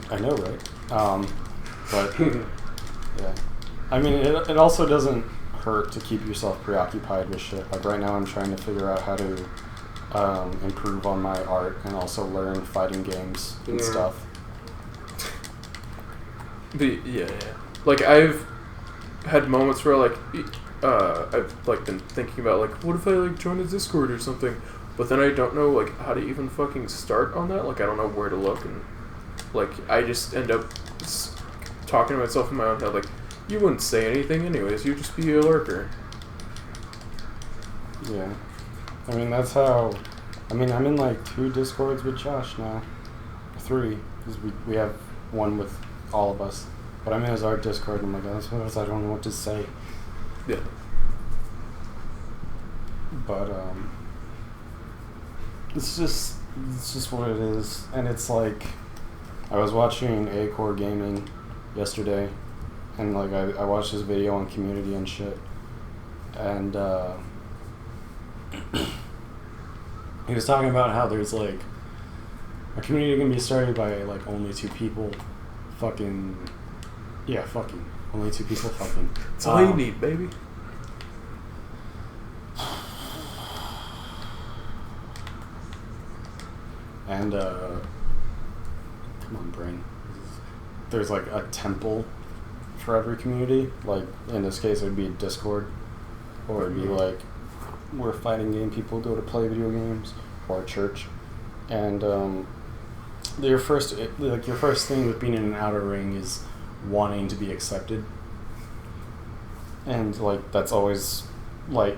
I know, right? But yeah, I mean, it also doesn't hurt to keep yourself preoccupied with shit. Like right now, I'm trying to figure out how to improve on my art and also learn fighting games and stuff. But yeah. Like I've had moments where like I've like been thinking about like what if I like join a Discord or something, but then I don't know like how to even fucking start on that. Like I don't know where to look, and like I just end up talking to myself in my own head, like, you wouldn't say anything anyways. You'd just be a lurker. Yeah. I mean, that's how... I mean, I'm in, like, 2 Discords with Josh now. 3. Because we have one with all of us. But I'm in his art Discord, and I'm like, that's what I don't know what to say. Yeah. But, it's just what it is. And it's like, I was watching A-Core Gaming yesterday, and like I watched his video on community and shit, and he was talking about how there's like a community can be started by like only 2 people fucking only 2 people fucking. That's all you need, baby. And come on, brain. There's like a temple for every community. Like in this case, it would be a Discord, or it'd be like where fighting game people go to play video games, or a church. And your first thing with being in an outer ring is wanting to be accepted, and like that's always like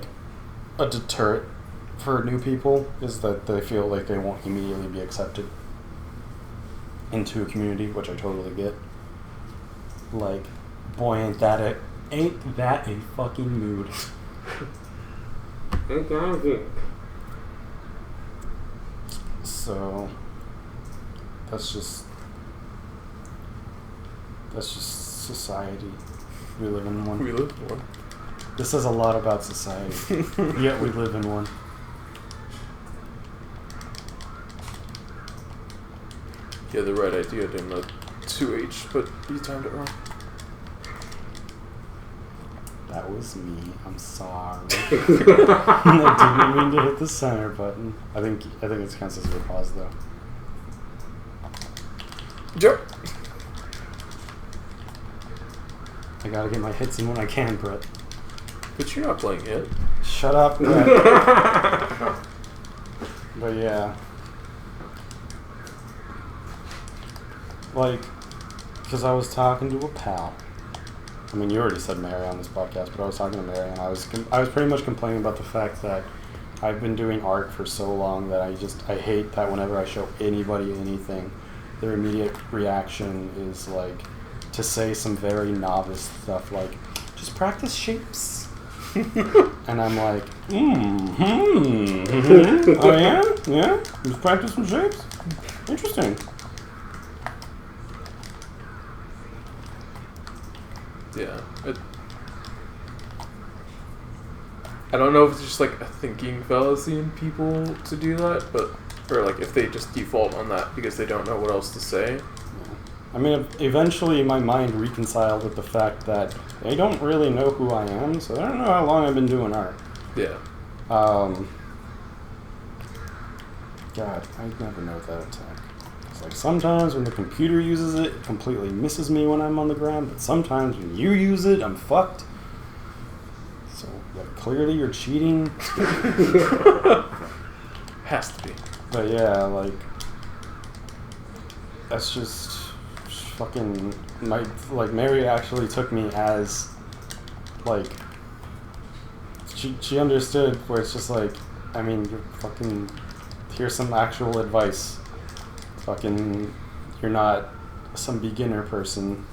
a deterrent for new people, is that they feel like they won't immediately be accepted into a community, which I totally get. Like, boy, ain't that a fucking mood. It does it. So that's just society. We live in one. We live in one. This says a lot about society. Yet we live in one. Yeah, the right idea didn't know 2H, but you timed it wrong. That was me. I'm sorry. I didn't mean to hit the center button. I think it counts as a pause though. Sure. I gotta get my hits in when I can, Brett. But you're not playing it. Shut up, Brett. But yeah. Like, because I was talking to a pal. I mean, you already said Mary on this podcast, but I was talking to Mary, and I was pretty much complaining about the fact that I've been doing art for so long that I hate that whenever I show anybody anything, their immediate reaction is like to say some very novice stuff like, just practice shapes. And I'm like, oh yeah? Yeah? Just practice some shapes? Interesting. Yeah. I don't know if it's just like a thinking fallacy in people to do that, but or like if they just default on that because they don't know what else to say. I mean, eventually my mind reconciled with the fact that they don't really know who I am, so they don't know how long I've been doing art. Yeah. God, I never know that attack. It's like sometimes when the computer uses it, it completely misses me when I'm on the ground, but sometimes when you use it, I'm fucked. So, like, clearly you're cheating. Has to be. But yeah, like, that's just fucking, Mary actually took me as, like, she understood where it's just like, I mean, you're fucking, here's some actual advice. Fucking, you're not some beginner person.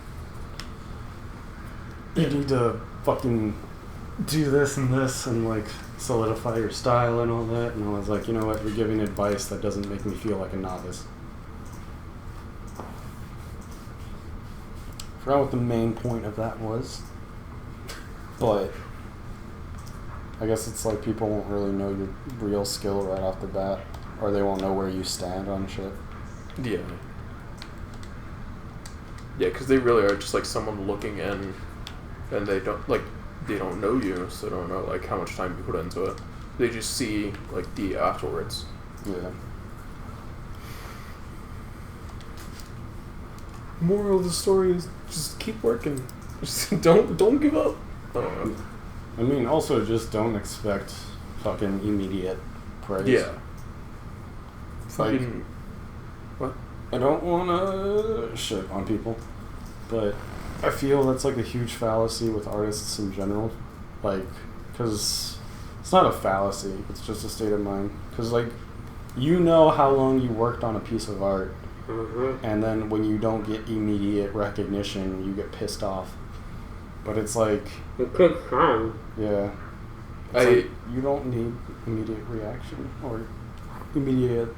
You need to fucking do this and like solidify your style and all that. And I was like, you know what, you're giving advice that doesn't make me feel like a novice. Forgot what the main point of that was, but I guess it's like people won't really know your real skill right off the bat, or they won't know where you stand on shit. Yeah. Yeah, because they really are just like someone looking in, and they don't know you, so they don't know like how much time you put into it. They just see like the afterwards. Yeah. Moral of the story is just keep working. Just don't give up. I don't know. I mean, also just don't expect fucking immediate praise. Yeah. Like, What? I don't want to shit on people, but I feel that's like a huge fallacy with artists in general, like, because it's not a fallacy, it's just a state of mind. Because like, you know how long you worked on a piece of art, and then when you don't get immediate recognition, you get pissed off. But it's like, It takes time. yeah, it's like, you don't need immediate reaction or immediate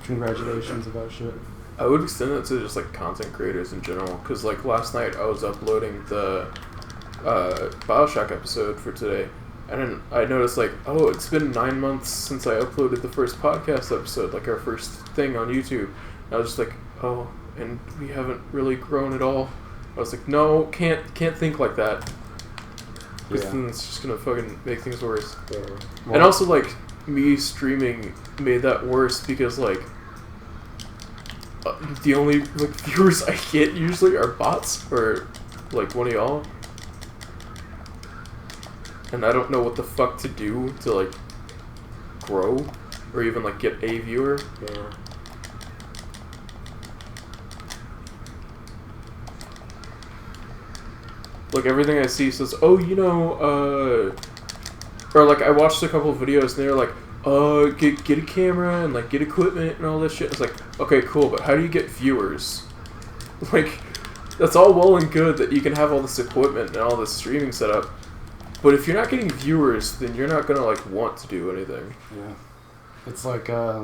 congratulations about shit. I would extend it to just like content creators in general, because like last night I was uploading the Bioshock episode for today, and then I noticed like, oh, it's been 9 months since I uploaded the first podcast episode, like our first thing on YouTube. And I was just like, oh, and we haven't really grown at all. I was like, no, can't think like that, because then it's just gonna fucking make things worse. Yeah. Well, And also like me streaming made that worse because like the only like viewers I get usually are bots or like one of y'all, and I don't know what the fuck to do to like grow or even like get a viewer. Yeah. Like everything I see says, oh, you know, or like I watched a couple of videos and they're like, get a camera and like get equipment and all this shit. It's like, okay, cool, but how do you get viewers? Like, that's all well and good that you can have all this equipment and all this streaming set up, but if you're not getting viewers, then you're not gonna like want to do anything. yeah, it's like I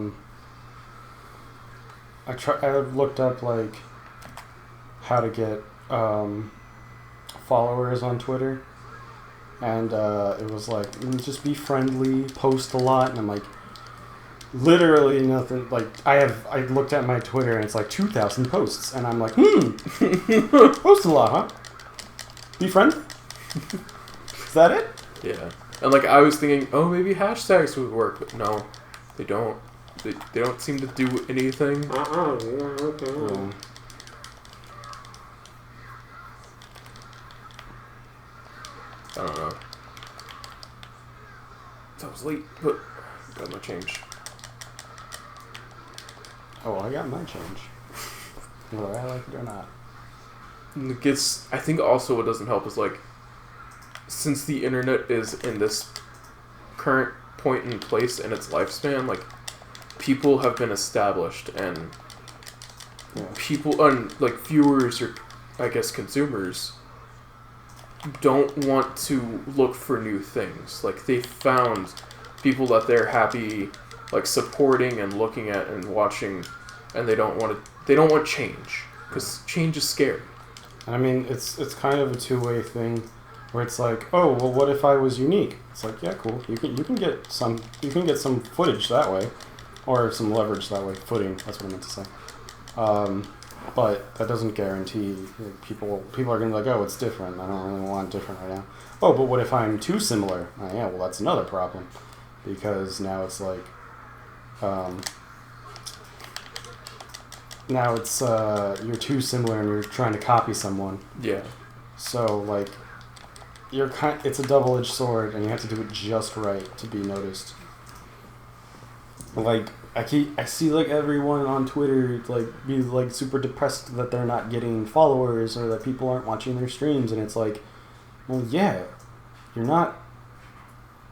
looked up like how to get followers on Twitter. And it was like, just be friendly, post a lot, and I'm like, literally nothing. Like I looked at my Twitter and it's like 2,000 posts, and I'm like, post a lot, huh? Be friendly. Is that it? Yeah, and like I was thinking, oh, maybe hashtags would work, but no, they don't. They don't seem to do anything. Yeah, okay. Yeah. I don't know. That was late, but got my change. Oh, I got my change. Whether I like it or not. I think also what doesn't help is like, since the internet is in this current point in place in its lifespan, like people have been established and people and like viewers or I guess consumers don't want to look for new things. Like they found people that they're happy like supporting and looking at and watching, and they don't want change because change is scary. And I mean, it's kind of a two-way thing, where it's like, oh, well, what if I was unique? It's like, yeah, cool. You can get some footage that way, or some leverage that way. Footing, that's what I meant to say. But that doesn't guarantee people are gonna be like, oh, it's different. I don't really want different right now. Oh, but what if I'm too similar? Yeah, well, that's another problem, because now it's like, now it's you're too similar and you're trying to copy someone. Yeah. So like, it's a double-edged sword, and you have to do it just right to be noticed. Like I see like everyone on Twitter like be like super depressed that they're not getting followers or that people aren't watching their streams, and it's like, well, yeah, you're not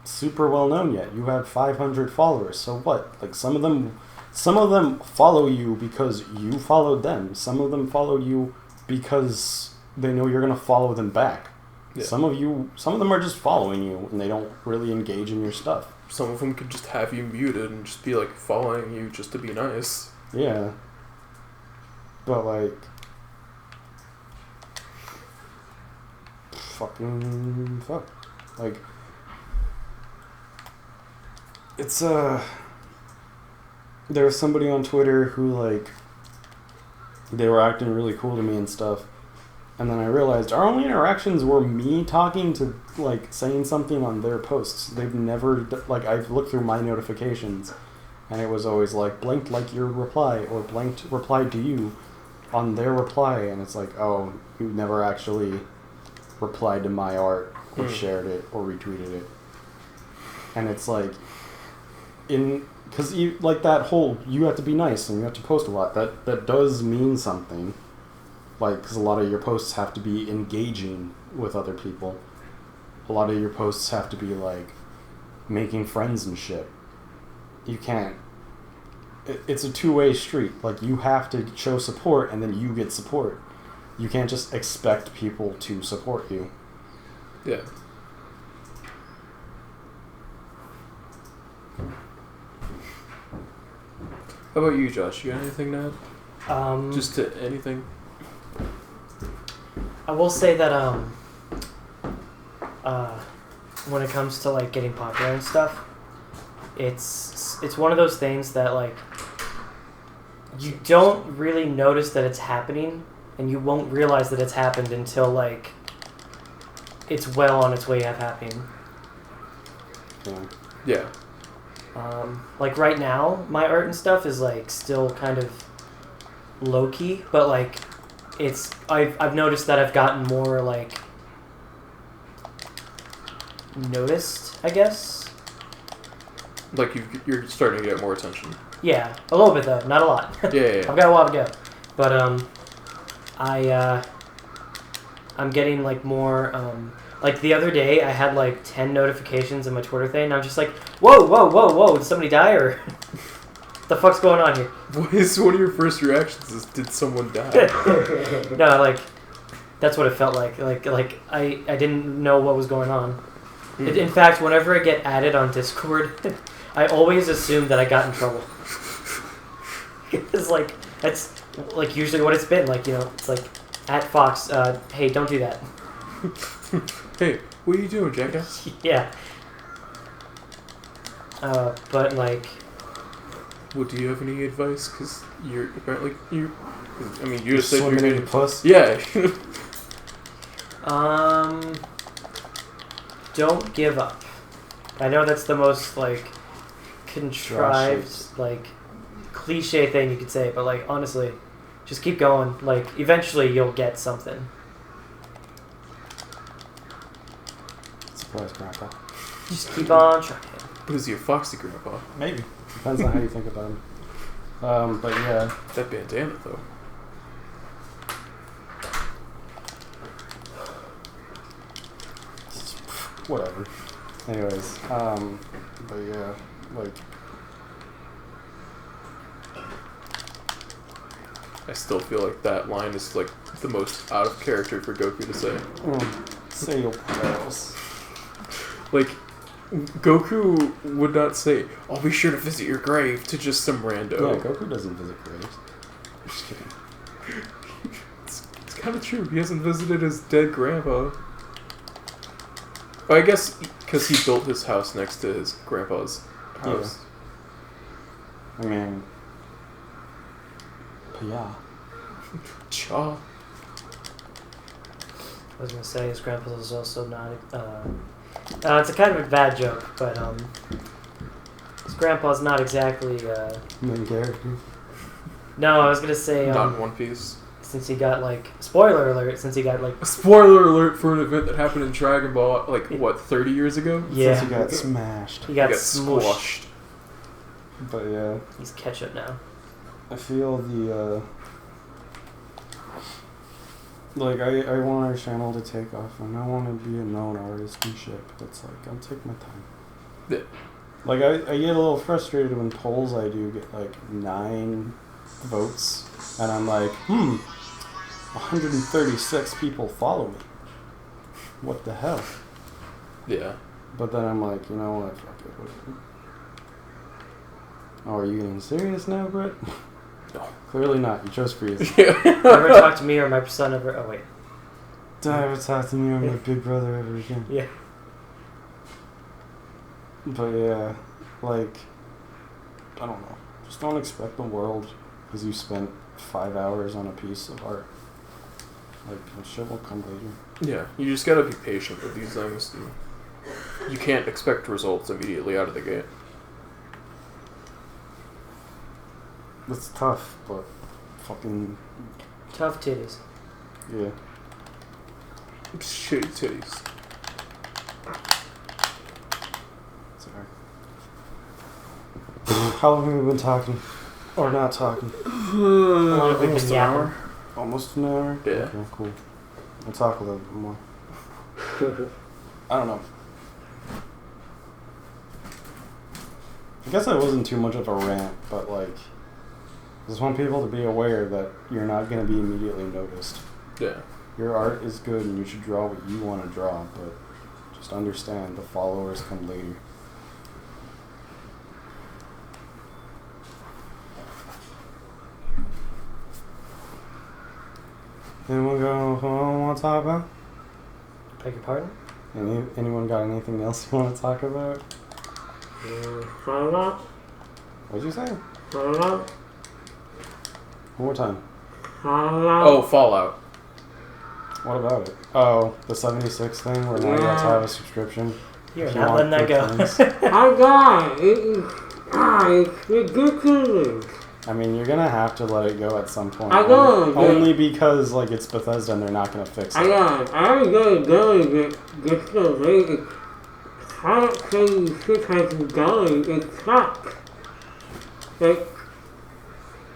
super well known yet. You have 500 followers, so what? Like some of them follow you because you followed them. Some of them followed you because they know you're gonna follow them back. Yeah. Some of them are just following you and they don't really engage in your stuff. Some of them could just have you muted and just be like following you just to be nice. Yeah. But like, fuck. Like, it's there was somebody on Twitter who like, they were acting really cool to me and stuff. And then I realized our only interactions were me talking to, like, saying something on their posts. They've never, like, I've looked through my notifications, and it was always, like, blanked like your reply, or blanked replied to you on their reply, and it's like, oh, you never actually replied to my art, or shared it, or retweeted it. And it's like, because you, like, that whole, you have to be nice, and you have to post a lot, that does mean something. Like, because a lot of your posts have to be engaging with other people. A lot of your posts have to be, like, making friends and shit. You can't... It's a two-way street. Like, you have to show support, and then you get support. You can't just expect people to support you. Yeah. How about you, Josh? You got anything to add? Just to anything? I will say that when it comes to like getting popular and stuff, it's one of those things that like you don't really notice that it's happening, and you won't realize that it's happened until like it's well on its way of happening. Yeah. Like right now, my art and stuff is like still kind of low key, but like I've noticed that I've gotten more like noticed, I guess. Like you're starting to get more attention. Yeah, a little bit though, not a lot. Yeah. I've got a while to go, but I'm getting like more like the other day I had like 10 notifications in my Twitter thing, and I'm just like, whoa, did somebody die or the fuck's going on here? What is one of your first reactions? Is did someone die? No, like that's what it felt like. Like I didn't know what was going on. In fact, whenever I get added on Discord, I always assume that I got in trouble. It's like that's like usually what it's been. Like, you know, it's like at Fox, hey, don't do that. Hey, what are you doing, jackass? Yeah. But like, Well, do you have any advice? Because you're apparently you You're just said you're swimming in getting puss? Yeah. don't give up. I know that's the most like contrived, like cliche thing you could say, but like honestly, just keep going. Like eventually you'll get something. Surprise, Grandpa. Just keep on trying. Who's your foxy grandpa? Maybe. Depends on how you think about him. But yeah. That bandana though. Whatever. Anyways, but yeah, like, I still feel like that line is like the most out of character for Goku to say. say your prayers. Like, Goku would not say, "I'll be sure to visit your grave" to just some rando. Yeah, Goku doesn't visit graves. I'm just kidding. It's kind of true. He hasn't visited his dead grandpa. Well, I guess because he built his house next to his grandpa's house. Yeah. I mean, yeah. Cha. I was gonna say his grandpa was also not. It's a kind of a bad joke, but his grandpa's not exactly. Main character. No, I was gonna say. Not in One Piece. Since he got like spoiler alert. Since he got like A spoiler alert for an event that happened in Dragon Ball, like what, 30 years ago? yeah, Since he got smashed. he got squashed. smushed. But yeah, He's ketchup now. I feel the like I want our channel to take off, and I want to be a known artist and shit. But it's like I'll take my time. Yeah. Like I get a little frustrated when polls I do get like 9 votes, and I'm like, 136 people follow me. What the hell? Yeah. But then I'm like, you know what? Fuck it. Whatever. Oh, are you getting serious now, Brett? No. Clearly not. You chose freeze. Never talk to me or my son ever. Oh wait. Don't ever talk to me or my big brother ever again. Yeah. But yeah, like, I don't know. Just don't expect the world because you spent 5 hours on a piece of art. Like, shit will come later. Yeah, you just gotta be patient with these things. You can't expect results immediately out of the gate. It's tough, but fucking, Tough titties. yeah. Shitty titties. Sorry. How long have we been talking? Or not talking? How long have we been Almost an yapping? hour. Almost an hour? Yeah. Okay, cool. We'll talk a little bit more. I don't know. I guess that wasn't too much of a rant, but like, I just want people to be aware that you're not going to be immediately noticed. Yeah. Your art is good and you should draw what you want to draw, but just understand the followers come later. Anyone want to talk about? Beg your pardon? Anyone got anything else you want to talk about? Fallout? What'd you say? Fallout? One more time. Fallout? Oh, Fallout. What about it? Oh, the 76 thing where now you have to have a subscription. You're if you not want letting that good go. things. I got it. It's ridiculous. I mean, you're gonna have to let it go at some point. I know, Only because like it's Bethesda and they're not gonna fix it. I was gonna go and get so late. How can you shit has been going? It sucks. Like,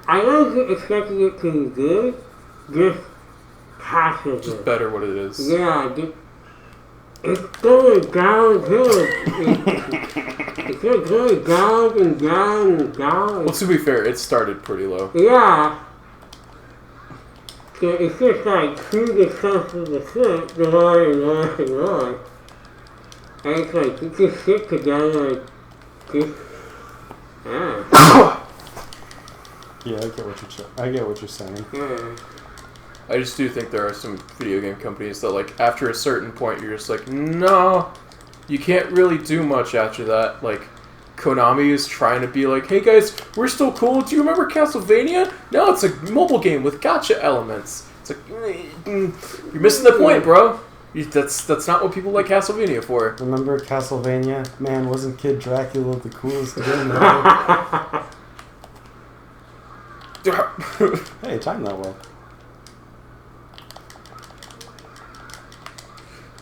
I wasn't expecting it to be good, just passively. Just better what it is. Yeah, it's going downhill. It's just going down and down and down. Well, to be fair, it started pretty low. Yeah. So it's just like through the stuff of the shit, the more and more and more. And it's like, you just sit together like, just, yeah. Yeah, I get what you're saying. Yeah. I just do think there are some video game companies that, like, after a certain point, you're just like, no, you can't really do much after that. Like, Konami is trying to be like, hey guys, we're still cool. Do you remember Castlevania? No, it's a mobile game with gacha elements. It's like, you're missing the point, bro. That's not what people like Castlevania for. Remember Castlevania? Man, wasn't Kid Dracula the coolest game ever? Hey, timed that well.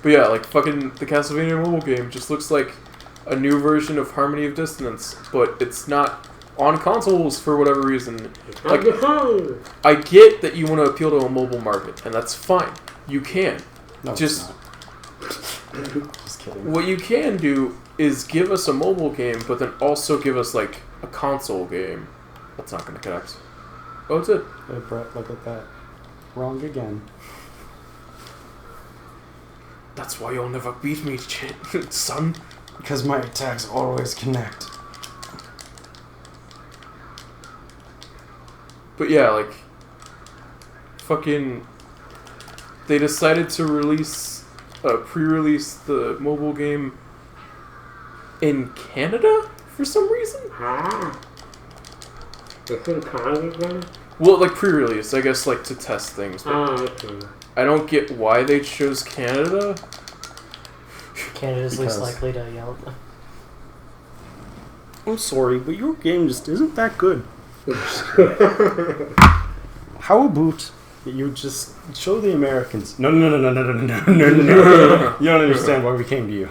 But yeah, like, fucking the Castlevania mobile game just looks like a new version of Harmony of Dissonance, but it's not on consoles for whatever reason. Like, I get that you want to appeal to a mobile market, and that's fine. You can. No, Just kidding. what you can do is give us a mobile game, but then also give us, like, a console game. That's not going to connect. Oh, it's it. Hey, Brett, look at that. Wrong again. That's why you'll never beat me, son. Because my attacks always connect. But yeah, like, fucking, they decided to pre-release the mobile game in Canada for some reason. It's in Canada then? Well, like, pre-release, I guess, like, to test things. But Okay. I don't get why they chose Canada. Canada's least likely to yell at them. I'm sorry, but your game just isn't that good. How about you just show the Americans? No. You don't understand why we came to you.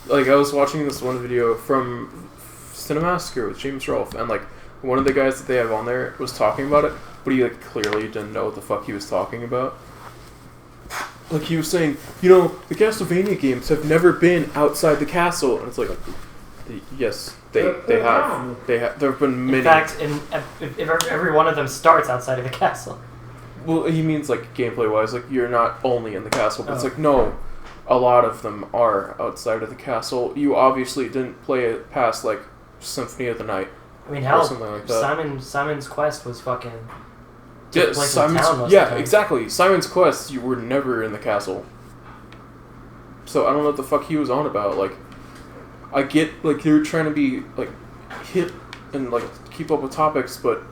Like, I was watching this one video from Cinemassacre with James Rolfe, and, like, one of the guys that they have on there was talking about it, but he, like, clearly didn't know what the fuck he was talking about. Like, he was saying, you know, the Castlevania games have never been outside the castle, and it's like, yes, they have. There have been many. In fact, if every one of them starts outside of the castle. Well, he means, like, gameplay-wise, like, you're not only in the castle, but it's like, no, a lot of them are outside of the castle. You obviously didn't play it past, like, Symphony of the Night. I mean, hell, something like that. Simon's Quest was fucking... Yeah, exactly. Simon's Quest, you were never in the castle. So I don't know what the fuck he was on about. Like, I get, like, you're trying to be, like, hip and, like, keep up with topics, but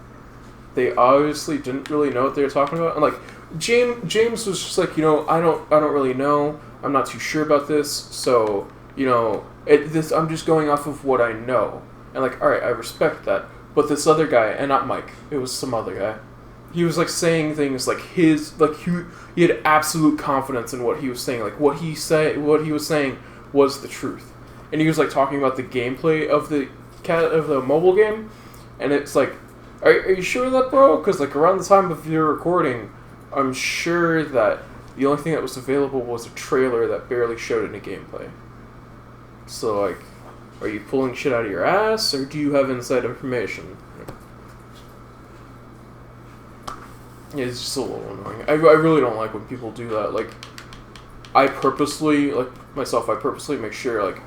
they obviously didn't really know what they were talking about. And, like, James was just like, you know, I don't really know. I'm not too sure about this. So, you know, I'm just going off of what I know. And, like, alright, I respect that. But this other guy, and not Mike, it was some other guy, he was, like, saying things like he had absolute confidence in what he was saying. Like, what he was saying was the truth. And he was, like, talking about the gameplay of the mobile game. And it's like, are you sure of that, bro? Because, like, around the time of your recording, I'm sure that the only thing that was available was a trailer that barely showed any gameplay. So, like, are you pulling shit out of your ass, or do you have inside information? Yeah, it's just a little annoying. I really don't like when people do that. Like, I purposely make sure, like,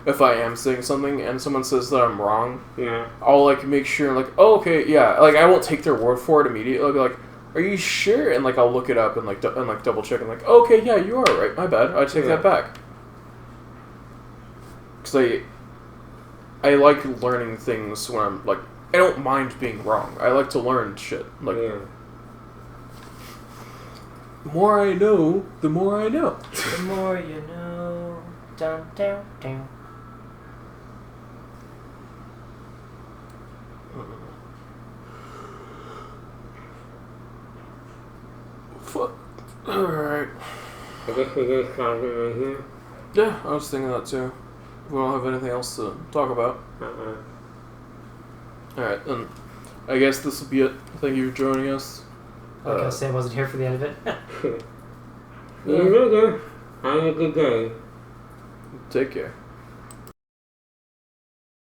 if I am saying something and someone says that I'm wrong, Yeah. I'll, like, make sure, like, oh, okay, yeah. Like, I won't take their word for it immediately. I'll be like, are you sure? And, like, I'll look it up and, like, double check and, like, okay, yeah, you are right. My bad. I take that back. Because I like learning things when I'm, like, I don't mind being wrong. I like to learn shit. Like, the more I know, the more I know. The more you know. Down, down, down. Fuck. Alright. I guess we get started right here. Yeah, I was thinking that too. We don't have anything else to talk about. Alright, then I guess this will be it. Thank you for joining us. I was gonna say I wasn't here for the end of it. See you later. Have a good day. Take care.